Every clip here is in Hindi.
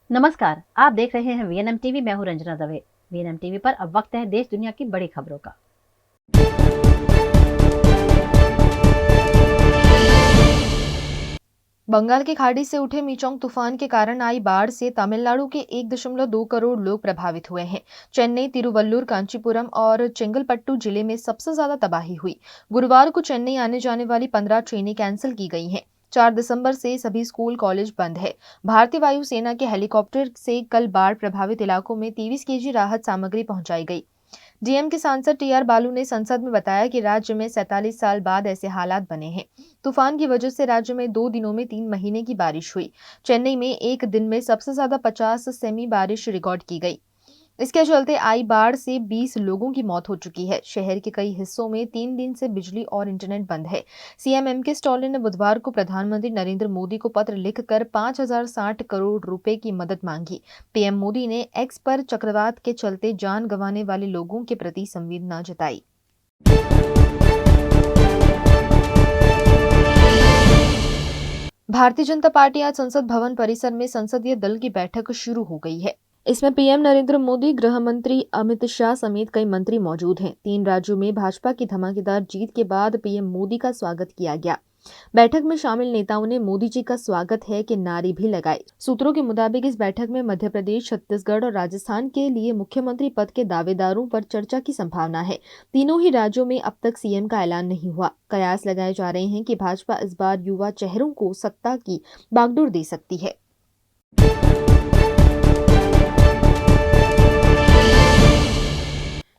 नमस्कार, आप देख रहे हैं वीएनएम टीवी। मैं हूं रंजना दवे। वीएनएम टीवी पर अब वक्त है देश दुनिया की बड़ी खबरों का। बंगाल की खाड़ी से उठे मिचोंग तूफान के कारण आई बाढ़ से तमिलनाडु के 1.2 करोड़ लोग प्रभावित हुए हैं। चेन्नई, तिरुवल्लुर, कांचीपुरम और चेंगलपट्टू जिले में सबसे ज्यादा तबाही हुई। गुरुवार को चेन्नई आने जाने वाली 15 ट्रेनें कैंसिल की गई हैं। 4 दिसंबर से सभी स्कूल कॉलेज बंद है। भारतीय वायुसेना के हेलीकॉप्टर से कल बाढ़ प्रभावित इलाकों में 23 केजी राहत सामग्री पहुंचाई गई। डीएम के सांसद टीआर बालू ने संसद में बताया कि राज्य में 47 साल बाद ऐसे हालात बने हैं। तूफान की वजह से राज्य में 2 दिनों में 3 महीने की बारिश हुई। चेन्नई में एक दिन में सबसे ज्यादा 50 सेमी बारिश रिकॉर्ड की गई। इसके चलते आई बाढ़ से 20 लोगों की मौत हो चुकी है। शहर के कई हिस्सों में 3 दिन से बिजली और इंटरनेट बंद है। सीएम एम के स्टॉलिन ने बुधवार को प्रधानमंत्री नरेंद्र मोदी को पत्र लिखकर 5,060 करोड़ रुपए की मदद मांगी। पीएम मोदी ने एक्स पर चक्रवात के चलते जान गंवाने वाले लोगों के प्रति संवेदना जताई। भारतीय जनता पार्टी आज संसद भवन परिसर में संसदीय दल की बैठक शुरू हो गई है। इसमें पीएम नरेंद्र मोदी, गृह मंत्री अमित शाह समेत कई मंत्री मौजूद हैं। 3 राज्यों में भाजपा की धमाकेदार जीत के बाद पीएम मोदी का स्वागत किया गया। बैठक में शामिल नेताओं ने मोदी जी का स्वागत है कि नारे भी लगाए। सूत्रों के मुताबिक इस बैठक में मध्य प्रदेश, छत्तीसगढ़ और राजस्थान के लिए मुख्यमंत्री पद के दावेदारों पर चर्चा की संभावना है। तीनों ही राज्यों में अब तक सीएम का ऐलान नहीं हुआ। कयास लगाए जा रहे हैं कि भाजपा इस बार युवा चेहरों को सत्ता की बागडोर दे सकती है।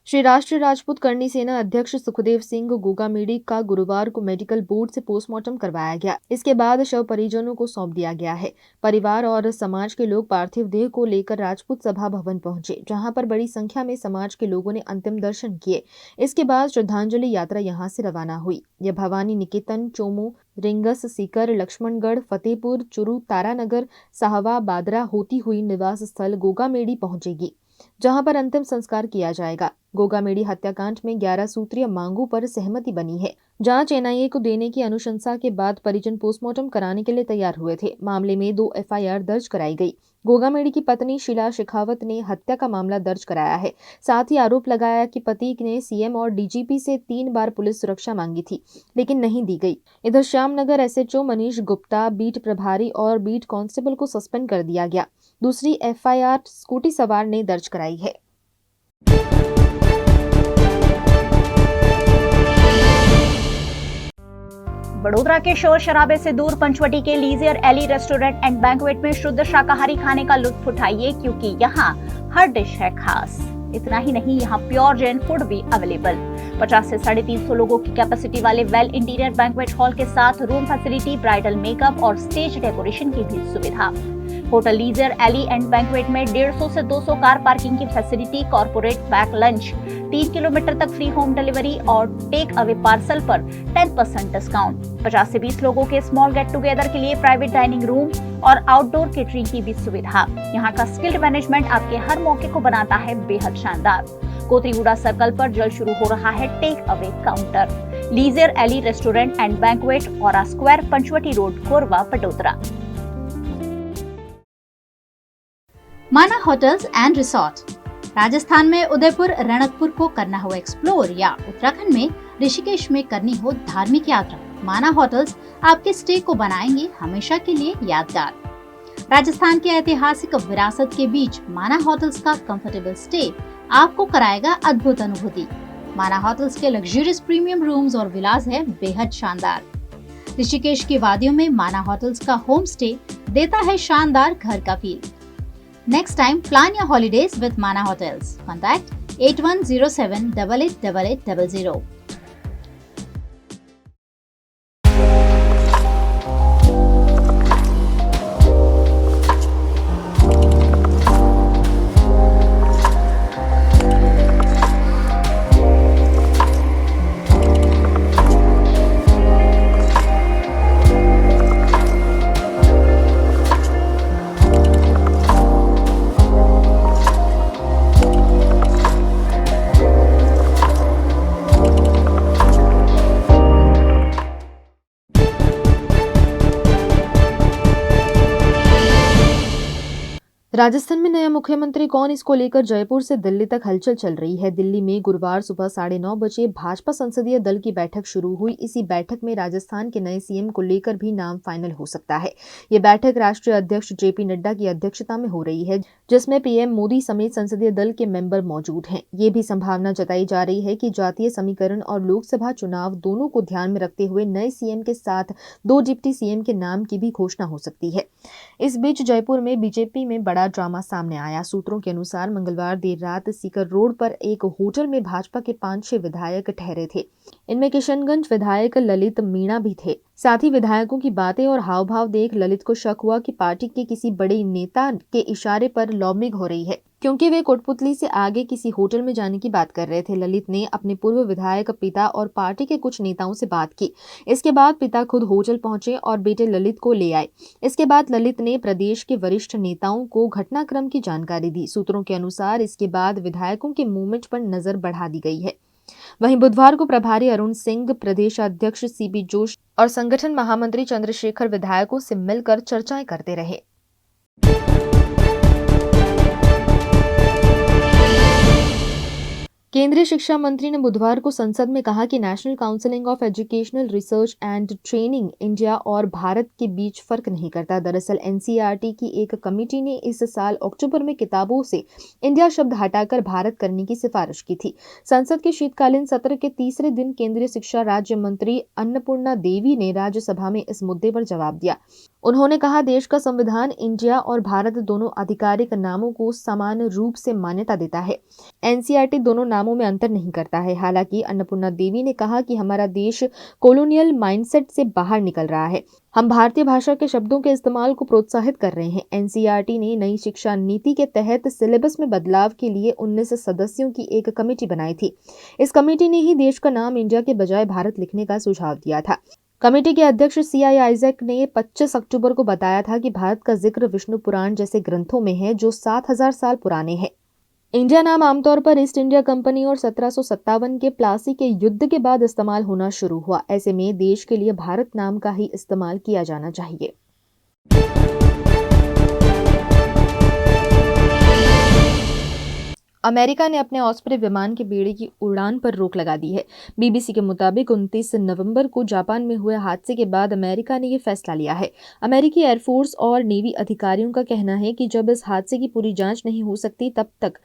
श्री राष्ट्रीय राजपूत करनी सेना अध्यक्ष सुखदेव सिंह गोगामेडी का गुरुवार को मेडिकल बोर्ड से पोस्टमार्टम करवाया गया। इसके बाद शव परिजनों को सौंप दिया गया है। परिवार और समाज के लोग पार्थिव देह को लेकर राजपूत सभा भवन पहुंचे, जहां पर बड़ी संख्या में समाज के लोगों ने अंतिम दर्शन किए। इसके बाद श्रद्धांजलि यात्रा यहां से रवाना हुई। यह भवानी निकेतन, चोमू, रिंगस, सीकर, लक्ष्मणगढ़, फतेहपुर, चुरू, तारानगर, साहवा, बादरा होती हुई निवास स्थल गोगामेडी पहुंचेगी, जहां पर अंतिम संस्कार किया जाएगा। गोगामेडी हत्याकांड में 11 सूत्रीय मांगों पर सहमति बनी है। जांच एनआईए को देने की अनुशंसा के बाद परिजन पोस्टमार्टम कराने के लिए तैयार हुए थे। मामले में 2 एफआईआर दर्ज कराई गई। गोगामेडी की पत्नी शीला शेखावत ने हत्या का मामला दर्ज कराया है। साथ ही आरोप लगाया कि पति ने सीएम और डीजीपी से 3 बार पुलिस सुरक्षा मांगी थी, लेकिन नहीं दी गई। इधर श्यामनगर एसएचओ मनीष गुप्ता, बीट प्रभारी और बीट कांस्टेबल को सस्पेंड कर दिया गया। दूसरी एफआईआर स्कूटी सवार ने दर्ज कराई है। बड़ोदरा के शोर शराबे से दूर पंचवटी के लीजियर एली रेस्टोरेंट एंड बैंक्वेट में शुद्ध शाकाहारी खाने का लुत्फ उठाइए, क्योंकि यहाँ हर डिश है खास। इतना ही नहीं, यहाँ प्योर जैन फूड भी अवेलेबल। 50 से 350 लोगों की कैपेसिटी वाले वेल इंटीरियर बैंक्वेट हॉल के साथ रूम फैसिलिटी, ब्राइडल मेकअप और स्टेज डेकोरेशन की भी सुविधा। होटल लीजियर एली एंड बैंक्वेट में 150 से 200 कार पार्किंग की facility, corporate pack lunch, 3 kilometre तक फ्री होम डिलीवरी और टेक अवे पार्सल पर 10% डिस्काउंट। 50 से 20 लोगों के स्मॉल गेट टुगेदर के लिए प्राइवेट डाइनिंग रूम और आउटडोर केटरिंग की भी सुविधा। यहाँ का स्किल्ड मैनेजमेंट आपके हर मौके को बनाता है बेहद शानदार। कोतरीगुड़ा सर्कल पर जल्द शुरू हो रहा है टेक अवे काउंटर। लीजियर एली restaurant and banquet, Aura Square, Panchvati road, Korba, Vadodara. माना होटल्स एंड रिसोर्ट। राजस्थान में उदयपुर, रणकपुर को करना हो एक्सप्लोर, या उत्तराखंड में ऋषिकेश में करनी हो धार्मिक यात्रा, माना होटल्स आपके स्टे को बनाएंगे हमेशा के लिए यादगार। राजस्थान की ऐतिहासिक विरासत के बीच माना होटल्स का कंफर्टेबल स्टे आपको कराएगा अद्भुत अनुभूति। माना होटल्स के लग्जरियस प्रीमियम रूम्स और विलास है बेहद शानदार। ऋषिकेश की वादियों में माना होटल्स का होम स्टे देता है शानदार घर का feel. Next time, plan your holidays with Mana Hotels. Contact 8107 888800. Rajasthan में नया मुख्यमंत्री कौन, इसको लेकर जयपुर से दिल्ली तक हलचल चल रही है। दिल्ली में गुरुवार सुबह 9:30 बजे भाजपा संसदीय दल की बैठक शुरू हुई। इसी बैठक में राजस्थान के नए सीएम को लेकर भी नाम फाइनल हो सकता है। ये बैठक राष्ट्रीय अध्यक्ष जेपी नड्डा की अध्यक्षता में हो रही है, जिसमें पीएम मोदी समेत संसदीय दल के मेंबर मौजूद हैं। ये भी संभावना जताई जा रही है कि जातीय समीकरण और लोकसभा चुनाव दोनों को ध्यान में रखते हुए नए सीएम के साथ 2 डिप्टी सीएम के नाम की भी घोषणा हो सकती है। इस बीच जयपुर में बीजेपी में बड़ा ड्रामा सामने आया। सूत्रों के अनुसार मंगलवार देर रात सीकर रोड पर एक होटल में भाजपा के 5-6 विधायक ठहरे थे। इनमें किशनगंज विधायक ललित मीणा भी थे। साथ ही विधायकों की बातें और हाव भाव देख ललित को शक हुआ कि पार्टी के किसी बड़े नेता के इशारे पर लॉबिंग हो रही है, क्योंकि वे कोटपुतली से आगे किसी होटल में जाने की बात कर रहे थे। ललित ने अपने पूर्व विधायक पिता और पार्टी के कुछ नेताओं से बात की। इसके बाद पिता खुद होटल पहुंचे और बेटे ललित को ले आए। इसके बाद ललित ने प्रदेश के वरिष्ठ नेताओं को घटनाक्रम की जानकारी दी। सूत्रों के अनुसार इसके बाद विधायकों के मूवमेंट पर नजर बढ़ा दी गई है। वहीं बुधवार को प्रभारी अरुण सिंह, प्रदेश अध्यक्ष सीपी जोशी और संगठन महामंत्री चंद्रशेखर विधायकों से मिलकर चर्चाएं करते रहे। केंद्रीय शिक्षा मंत्री ने बुधवार को संसद में कहा कि national counselling of educational research and training India और भारत के बीच फर्क नहीं करता। दरअसल एनसीईआरटी की एक कमेटी ने इस साल अक्टूबर में किताबों से इंडिया शब्द हटाकर भारत करने की सिफारिश की थी। संसद के शीतकालीन सत्र के तीसरे दिन केंद्रीय शिक्षा राज्य मंत्री अन्नपूर्णा देवी ने राज्यसभा में इस मुद्दे पर जवाब दिया। उन्होंने कहा, देश का संविधान इंडिया और भारत दोनों आधिकारिक नामों को समान रूप से मान्यता देता है। एनसीईआरटी दोनों नामों में अंतर नहीं करता है। हालांकि अन्नपूर्णा देवी ने कहा कि हमारा देश कॉलोनियल माइंडसेट से बाहर निकल रहा है। हम भारतीय भाषा के शब्दों के इस्तेमाल को प्रोत्साहित कर रहे हैं। एनसीईआरटी ने नई शिक्षा नीति के तहत सिलेबस में बदलाव के लिए 19 सदस्यों की एक कमेटी बनाई थी। इस कमेटी ने ही देश का नाम इंडिया के बजाय भारत लिखने का सुझाव दिया था। कमेटी के अध्यक्ष सीआई आइजैक ने 25 अक्टूबर को बताया था कि भारत का जिक्र विष्णु पुराण जैसे ग्रंथों में है, जो 7000 साल पुराने हैं। इंडिया नाम आमतौर पर ईस्ट इंडिया कंपनी और 1757 के प्लासी के युद्ध के बाद इस्तेमाल होना शुरू हुआ। ऐसे में देश के लिए भारत नाम का ही इस्तेमाल किया जाना चाहिए। अमेरिका ने अपने ऑस्प्रे विमान के बेड़े की उड़ान पर रोक लगा दी है। बीबीसी के मुताबिक 29 नवंबर को जापान में हुए हादसे के बाद अमेरिका ने ये फैसला लिया है। अमेरिकी एयरफोर्स और नेवी अधिकारियों का कहना है कि जब इस हादसे की पूरी जांच नहीं हो सकती, तब तक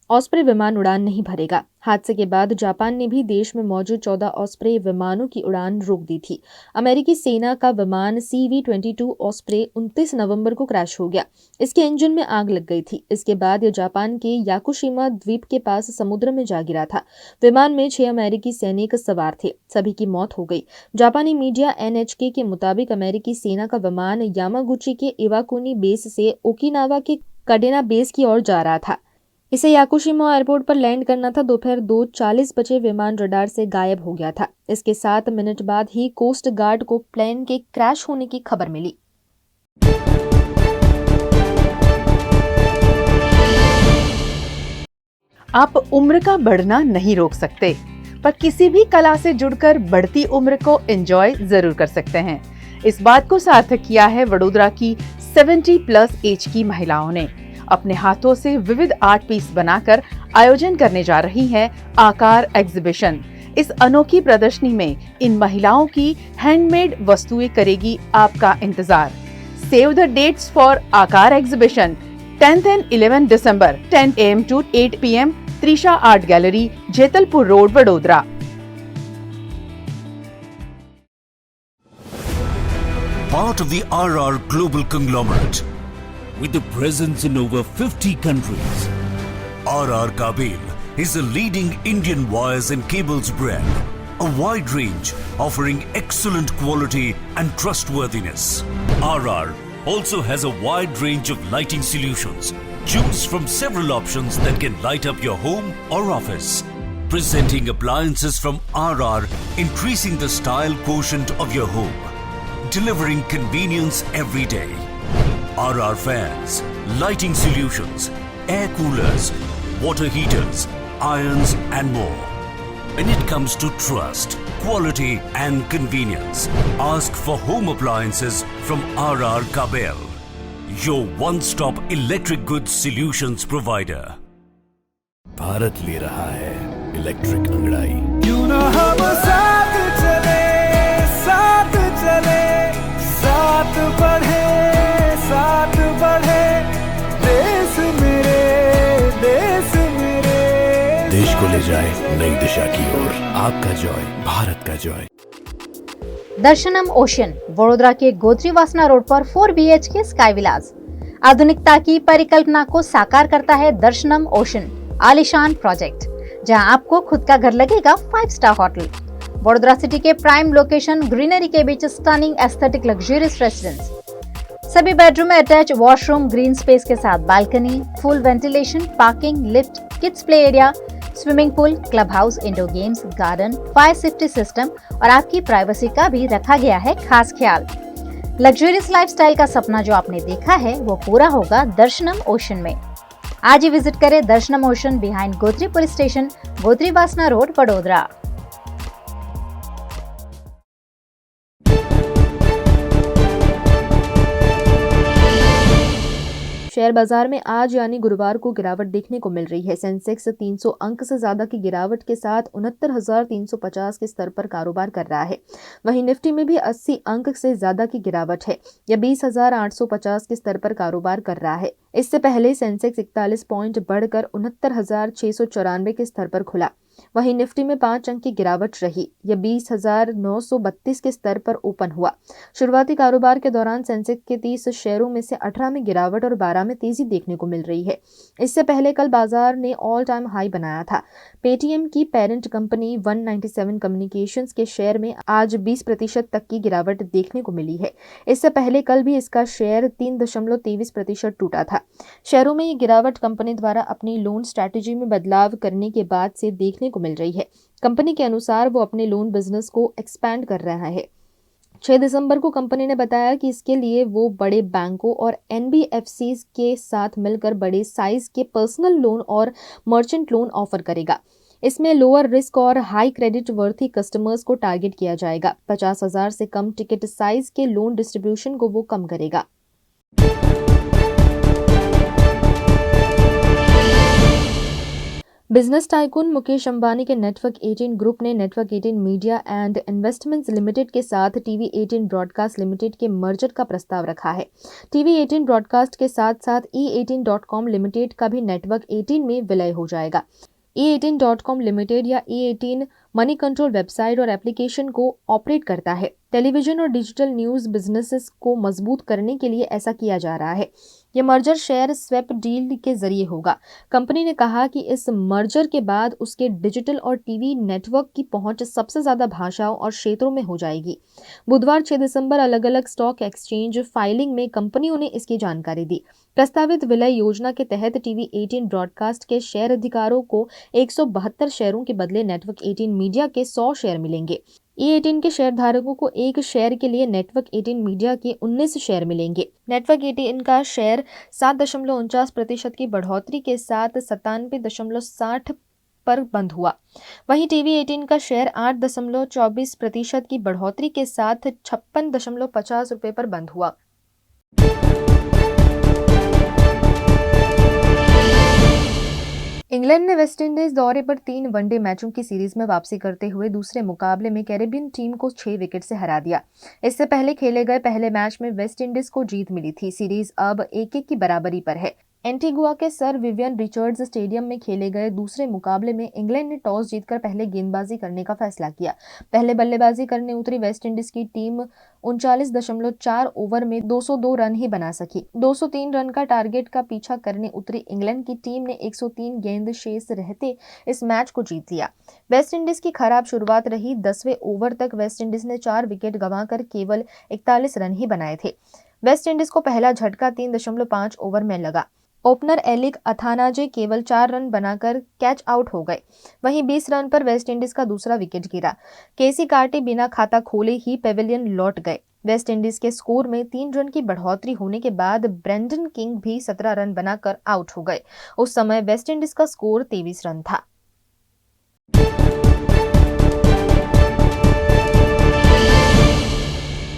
ऑस्प्रे विमान उड़ान नहीं भरेगा। हादसे के बाद जापान ने भी देश में मौजूद 14 ऑस्प्रे विमानों की उड़ान रोक दी थी। अमेरिकी सेना का विमान CV-22 ऑस्प्रे 29 नवंबर को क्रैश हो गया। इसके इंजन में आग लग गई थी। इसके बाद यह जापान के याकुशिमा द्वीप के पास समुद्र में जा गिरा था। विमान में 6 अमेरिकी सैनिक सवार थे। सभी की मौत हो गई। जापानी मीडिया NHK के मुताबिक अमेरिकी सेना का विमान यामागुची के इवाकुनी बेस से ओकिनावा के काडेना बेस की ओर जा रहा था। इसे याकुशिमा एयरपोर्ट पर लैंड करना था। दोपहर 2:40 बजे विमान रडार से गायब हो गया था। इसके 7 मिनट बाद ही कोस्ट गार्ड को प्लेन के क्रैश होने की खबर मिली। आप उम्र का बढ़ना नहीं रोक सकते, पर किसी भी कला से जुड़कर बढ़ती उम्र को एंजॉय जरूर कर सकते हैं। इस बात को सार्थक किया है वडोदरा की 70+ एज की महिलाओं ने। अपने हाथों से विविध आर्ट पीस बनाकर आयोजन करने जा रही है आकार एग्जीबिशन। इस अनोखी प्रदर्शनी में इन महिलाओं की हैंडमेड वस्तुएं करेगी आपका इंतजार। सेव द डेट्स फॉर आकार exhibition 10th and 11th December 10 AM to 8 PM, Trisha art gallery, Jetalpur road, Vadodara. Part of the RR Global Conglomerate. With a presence in over 50 countries, RR Kabel is a leading Indian wires and cables brand. A wide range offering excellent quality and trustworthiness. RR also has a wide range of lighting solutions. Choose from several options that can light up your home or office. Presenting appliances from RR, increasing the style quotient of your home. Delivering convenience every day. RR fans, lighting solutions, air coolers, water heaters, irons and more. When it comes to trust, quality and convenience, ask for home appliances from RR Kabel. your one-stop electric goods solutions provider. Bharat ले रहा है इलेक्ट्रिक अंगड़ाई। क्यों ना हम साथ चले, साथ चले, साथ बढ़े, साथ बढ़े, देश मेरे, देश मेरे। देश को ले जाए नई दिशा की ओर। आपका जॉय, भारत का जॉय। दर्शनम ओशन, वडोदरा के गोत्री वासना रोड पर 4 BHK स्काई विलास। आधुनिकता की परिकल्पना को साकार करता है दर्शनम ओशन आलीशान प्रोजेक्ट, जहां आपको खुद का घर लगेगा 5 स्टार होटल। वडोदरा सिटी के प्राइम लोकेशन, ग्रीनरी के बीच स्टनिंग एस्थेटिक लग्जरियस रेसिडेंस। सभी बेडरूम में अटैच वॉशरूम, ग्रीन स्पेस के साथ balcony, full ventilation, parking, lift, kids play area, swimming pool, club house, indoor games, garden, fire safety system और आपकी प्राइवेसी का भी रखा गया है खास ख्याल। लग्जरियस लाइफस्टाइल का सपना जो आपने देखा है वो पूरा होगा दर्शनम ओशन में। आज ही विजिट करें दर्शनम ocean behind Gotri police station, Gotri वासना रोड, वडोदरा। शेयर बाजार में आज यानी गुरुवार को गिरावट देखने को मिल रही है। सेंसेक्स 300 अंक से ज्यादा की गिरावट के साथ 69,350 के स्तर पर कारोबार कर रहा है। वहीं निफ्टी में भी 80 अंक से ज्यादा की गिरावट है। यह 20,850 के स्तर पर कारोबार कर रहा है। इससे पहले सेंसेक्स 41 पॉइंट बढ़कर 69,694 के स्तर पर खुला। वहीं निफ्टी में 5 अंक की गिरावट रही। यह 20,932 के स्तर पर ओपन हुआ। शुरुआती कारोबार के दौरान सेंसेक्स के 30 शेयरों में से 18 में गिरावट और 12 में तेजी देखने को मिल रही है। इससे पहले कल बाजार ने ऑल टाइम हाई बनाया था। पेटीएम की पेरेंट कंपनी 197 कम्युनिकेशंस के शेयर में आज 20% तक की गिरावट देखने को मिली है। इससे पहले कल भी इसका शेयर 3.23% टूटा था। शेयरों में ये गिरावट कंपनी द्वारा अपनी लोन स्ट्रैटेजी में बदलाव करने के बाद से देखने को मिल रही है। कंपनी के अनुसार वो अपने लोन बिजनेस को एक्सपैंड कर रहा है। 6 दिसंबर को कंपनी ने बताया कि इसके लिए वो बड़े बैंकों और NBFCs के साथ मिलकर बड़े साइज के पर्सनल लोन और मर्चेंट लोन ऑफर करेगा। इसमें लोअर रिस्क और हाई क्रेडिट वर्थी कस्टमर्स को टारगेट किया जाएगा। 50,000 से कम टिकट साइज के लोन डिस्ट्रीब्यूशन को वो कम करेगा। बिजनेस टाइकून मुकेश अंबानी के नेटवर्क 18 ग्रुप ने network 18 media and investments limited के साथ टीवी 18 ब्रॉडकास्ट लिमिटेड के मर्जर का प्रस्ताव रखा है। टीवी 18 ब्रॉडकास्ट के साथ साथ E18.com लिमिटेड का भी नेटवर्क 18 में विलय हो जाएगा। E18.com लिमिटेड या E18 मनी कंट्रोल वेबसाइट और एप्लीकेशन को ऑपरेट करता है। टेलीविजन और डिजिटल न्यूज बिजनेसेस को मजबूत करने के लिए ऐसा किया जा रहा है। यह मर्जर शेयर स्वैप डील के जरिए होगा। कंपनी ने कहा कि इस मर्जर के बाद उसके डिजिटल और टीवी नेटवर्क की पहुंच सबसे ज्यादा भाषाओं और क्षेत्रों में हो जाएगी। बुधवार 6 दिसंबर अलग अलग स्टॉक एक्सचेंज फाइलिंग में कंपनियों ने इसकी जानकारी दी। प्रस्तावित विलय योजना के तहत टीवी 18 ब्रॉडकास्ट के शेयर अधिकारों को 172 शेयरों के बदले नेटवर्क 18 मीडिया के 100 शेयर मिलेंगे। E18 के शेयर धारकों को एक शेयर के लिए नेटवर्क 18 मीडिया के 19 शेयर मिलेंगे। नेटवर्क 18 का शेयर 7.49% की बढ़ोतरी के साथ 97.60 पर बंद हुआ। वहीं टीवी 18 का शेयर 8.24% की बढ़ोतरी के साथ 56.50 रुपये पर बंद हुआ। इंग्लैंड ने वेस्टइंडीज दौरे पर 3 वनडे मैचों की सीरीज में वापसी करते हुए दूसरे मुकाबले में कैरेबियन टीम को 6 विकेट से हरा दिया। इससे पहले खेले गए पहले मैच में वेस्टइंडीज को जीत मिली थी। सीरीज अब 1-1 की बराबरी पर है। एंटीगुआ के सर विवियन रिचर्ड्स स्टेडियम में खेले गए दूसरे मुकाबले में इंग्लैंड ने टॉस जीतकर पहले गेंदबाजी करने का फैसला किया। पहले बल्लेबाजी करने उतरी वेस्टइंडीज की टीम 39.4 ओवर में 202 रन ही बना सकी। 203 रन का टारगेट का पीछा करने उतरी इंग्लैंड की टीम ने 103 गेंद शेष रहते इस मैच को जीत लिया। वेस्टइंडीज की खराब शुरुआत रही। 10वें ओवर तक वेस्टइंडीज ने 4 विकेट गंवाकर केवल 41 रन ही बनाए थे। वेस्टइंडीज को पहला झटका 3.5 ओवर में लगा। ओपनर एलिक अथानाजे केवल 4 रन बनाकर कैच आउट हो गए। वहीं 20 रन पर वेस्टइंडीज का दूसरा विकेट गिरा। केसी कार्टी बिना खाता खोले ही पेविलियन लौट गए। वेस्टइंडीज के स्कोर में 3 रन की बढ़ोतरी होने के बाद ब्रेंडन किंग भी 17 रन बनाकर आउट हो गए। उस समय वेस्टइंडीज का स्कोर 23 रन था।